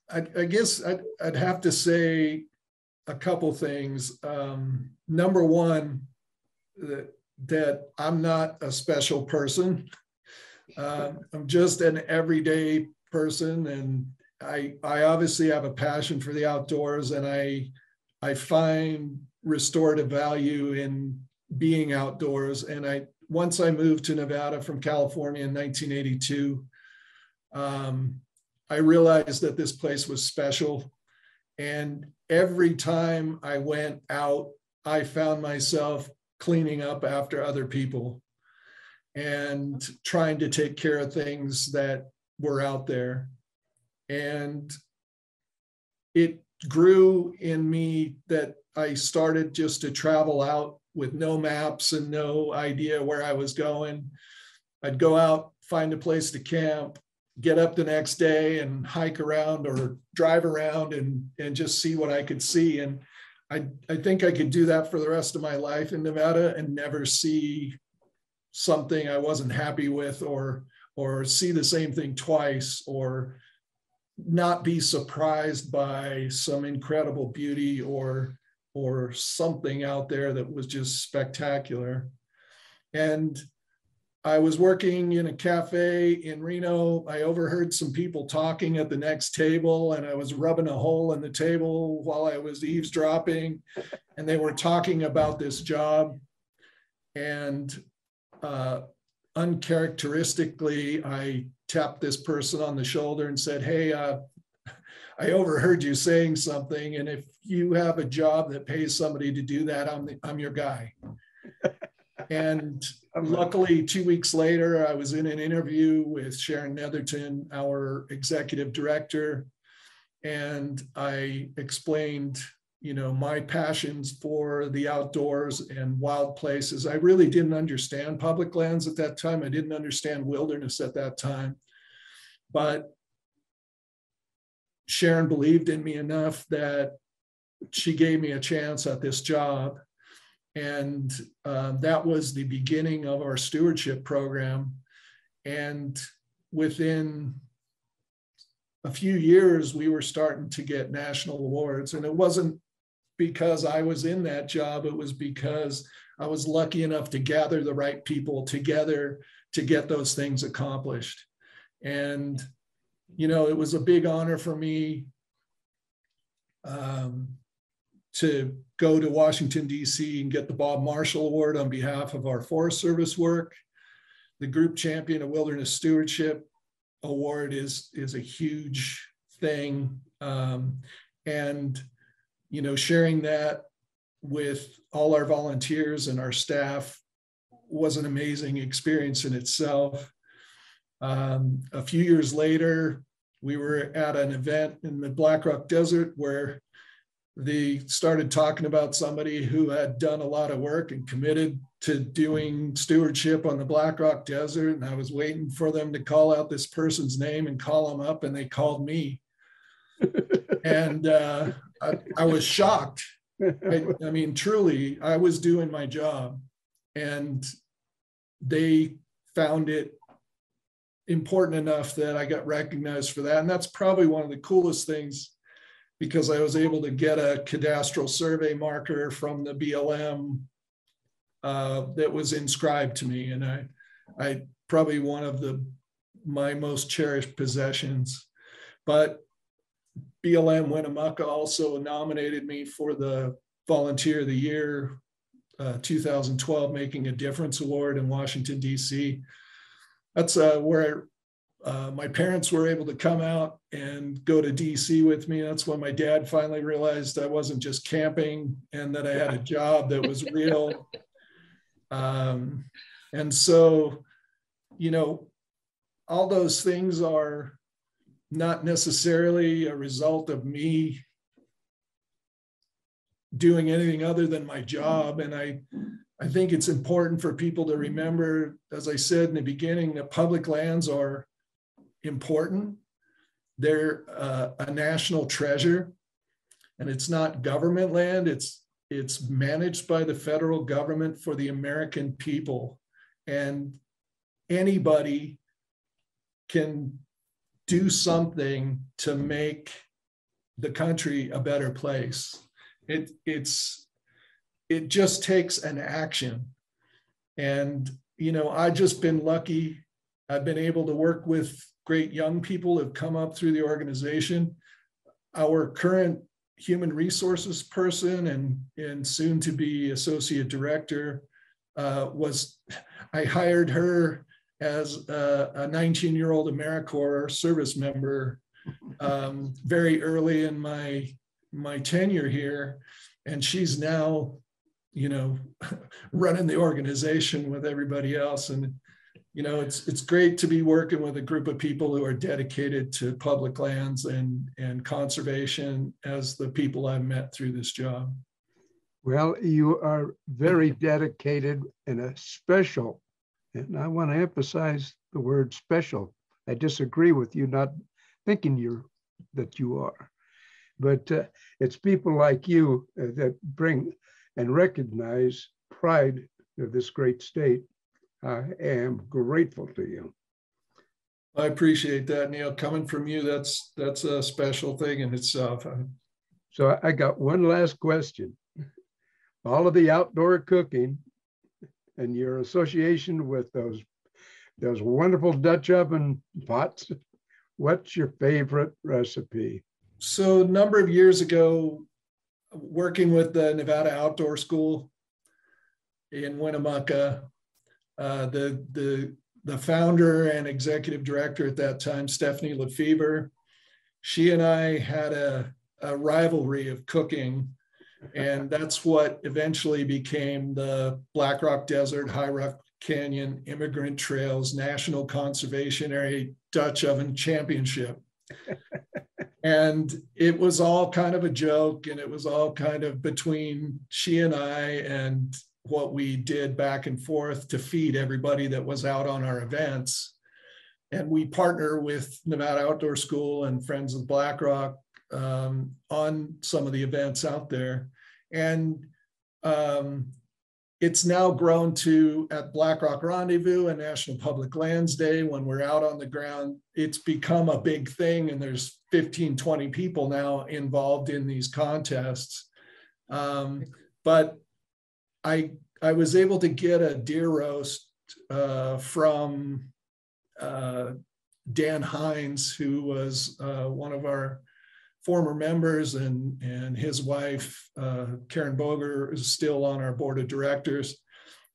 S3: I guess I'd have to say a couple things. Number one, that I'm not a special person. I'm just an everyday person, and I obviously have a passion for the outdoors, and I find restorative value in being outdoors. And once I moved to Nevada from California in 1982, I realized that this place was special. And every time I went out, I found myself cleaning up after other people and trying to take care of things that were out there. And it grew in me that I started just to travel out with no maps and no idea where I was going. I'd go out, find a place to camp, get up the next day and hike around or drive around and just see what I could see. And I think I could do that for the rest of my life in Nevada and never see something I wasn't happy with, or see the same thing twice, or not be surprised by some incredible beauty or something out there that was just spectacular. And I was working in a cafe in Reno. I overheard some people talking at the next table, and I was rubbing a hole in the table while I was eavesdropping, and they were talking about this job. And uncharacteristically, I tapped this person on the shoulder and said, "Hey, I overheard you saying something, and if you have a job that pays somebody to do that, I'm your guy." And luckily, 2 weeks later, I was in an interview with Sharon Netherton, our executive director, and I explained, my passions for the outdoors and wild places. I really didn't understand public lands at that time. I didn't understand wilderness at that time, but Sharon believed in me enough that she gave me a chance at this job. And that was the beginning of our stewardship program. And within a few years, we were starting to get national awards. And it wasn't because I was in that job. It was because I was lucky enough to gather the right people together to get those things accomplished. And, it was a big honor for me to go to Washington, D.C. and get the Bob Marshall Award on behalf of our Forest Service work. The Group Champion of Wilderness Stewardship Award is a huge thing. And, sharing that with all our volunteers and our staff was an amazing experience in itself. A few years later, we were at an event in the Black Rock Desert where they started talking about somebody who had done a lot of work and committed to doing stewardship on the Black Rock Desert. And I was waiting for them to call out this person's name and call them up, and they called me. And I was shocked. I mean, truly, I was doing my job, and they found it important enough that I got recognized for that. And that's probably one of the coolest things, because I was able to get a cadastral survey marker from the BLM that was inscribed to me. And I probably one of my most cherished possessions. But BLM Winnemucca also nominated me for the Volunteer of the Year 2012 Making a Difference Award in Washington, D.C. That's where my parents were able to come out and go to DC with me. That's when my dad finally realized I wasn't just camping and that I had a job that was real. And so, you know, all those things are not necessarily a result of me doing anything other than my job. And I think it's important for people to remember, as I said in the beginning, that public lands are important. They're a national treasure, and it's not government land. It's managed by the federal government for the American people, and anybody can do something to make the country a better place. It just takes an action. And, you know, I've just been lucky. I've been able to work with great young people who have come up through the organization. Our current human resources person and soon to be associate director I hired her as a 19-year-old AmeriCorps service member very early in my tenure here. And she's now, you know, running the organization with everybody else. And you know, it's great to be working with a group of people who are dedicated to public lands and conservation as the people I've met through this job.
S2: Well, you are very dedicated and a special, and I want to emphasize the word special. I disagree with you not thinking that you are, but it's people like you that bring and recognize pride of this great state. I am grateful to you.
S3: I appreciate that, Neil. Coming from you, that's a special thing in itself.
S2: So I got one last question. All of the outdoor cooking and your association with those wonderful Dutch oven pots, what's your favorite recipe?
S3: So a number of years ago, working with the Nevada Outdoor School in Winnemucca, the founder and executive director at that time, Stephanie Lefevre, she and I had a rivalry of cooking, and that's what eventually became the Black Rock Desert, High Rock Canyon Immigrant Trails National Conservation Area Dutch Oven Championship. And it was all kind of a joke, and it was all kind of between she and I and what we did back and forth to feed everybody that was out on our events. And we partner with Nevada Outdoor School and Friends of Black Rock on some of the events out there. And it's now grown to, at Black Rock Rendezvous and National Public Lands Day, when we're out on the ground, it's become a big thing, and there's 15, 20 people now involved in these contests. But I was able to get a deer roast from Dan Hines, who was one of our former members, and his wife, Karen Boger, is still on our board of directors.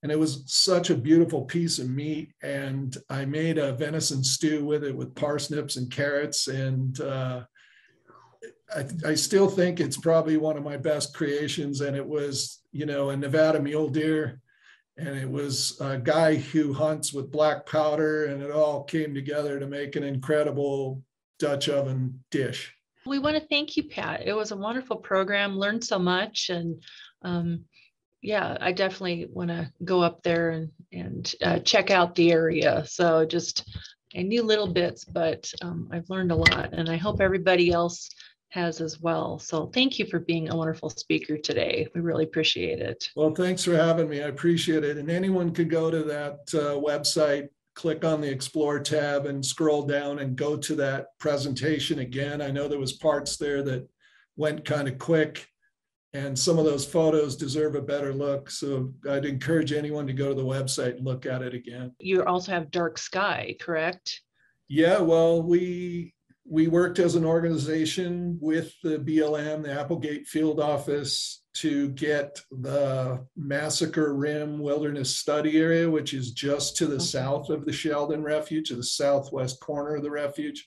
S3: And it was such a beautiful piece of meat. And I made a venison stew with it with parsnips and carrots. And I still think it's probably one of my best creations. And it was, you know, a Nevada mule deer. And it was a guy who hunts with black powder, and it all came together to make an incredible Dutch oven dish.
S1: We want to thank you, Pat. It was a wonderful program, learned so much. And yeah, I definitely want to go up there and check out the area. So I knew little bits, but I've learned a lot, and I hope everybody else has as well. So thank you for being a wonderful speaker today. We really appreciate it.
S3: Well, thanks for having me. I appreciate it. And anyone could go to that website, click on the Explore tab and scroll down and go to that presentation again. I know there was parts there that went kind of quick, and some of those photos deserve a better look. So I'd encourage anyone to go to the website and look at it again.
S1: You also have dark sky, correct?
S3: Yeah, well, we we worked as an organization with the BLM, the Applegate Field Office, to get the Massacre Rim Wilderness Study Area, which is just to the south of the Sheldon Refuge, to the southwest corner of the refuge,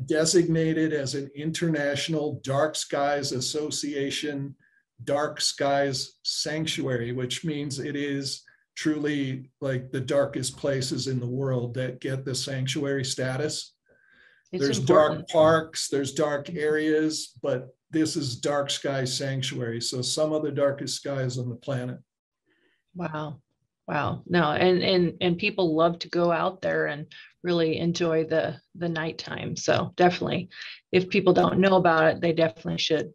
S3: designated as an International Dark Skies Association Dark Skies Sanctuary, which means it is truly like the darkest places in the world that get the sanctuary status. There's dark parks, there's dark areas, but this is dark sky sanctuary. So some of the darkest skies on the planet.
S1: Wow. Wow. No, and people love to go out there and really enjoy the nighttime. So definitely, if people don't know about it, they definitely should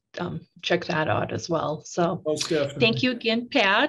S1: check that out as well. So
S3: most definitely.
S1: Thank you again, Pat.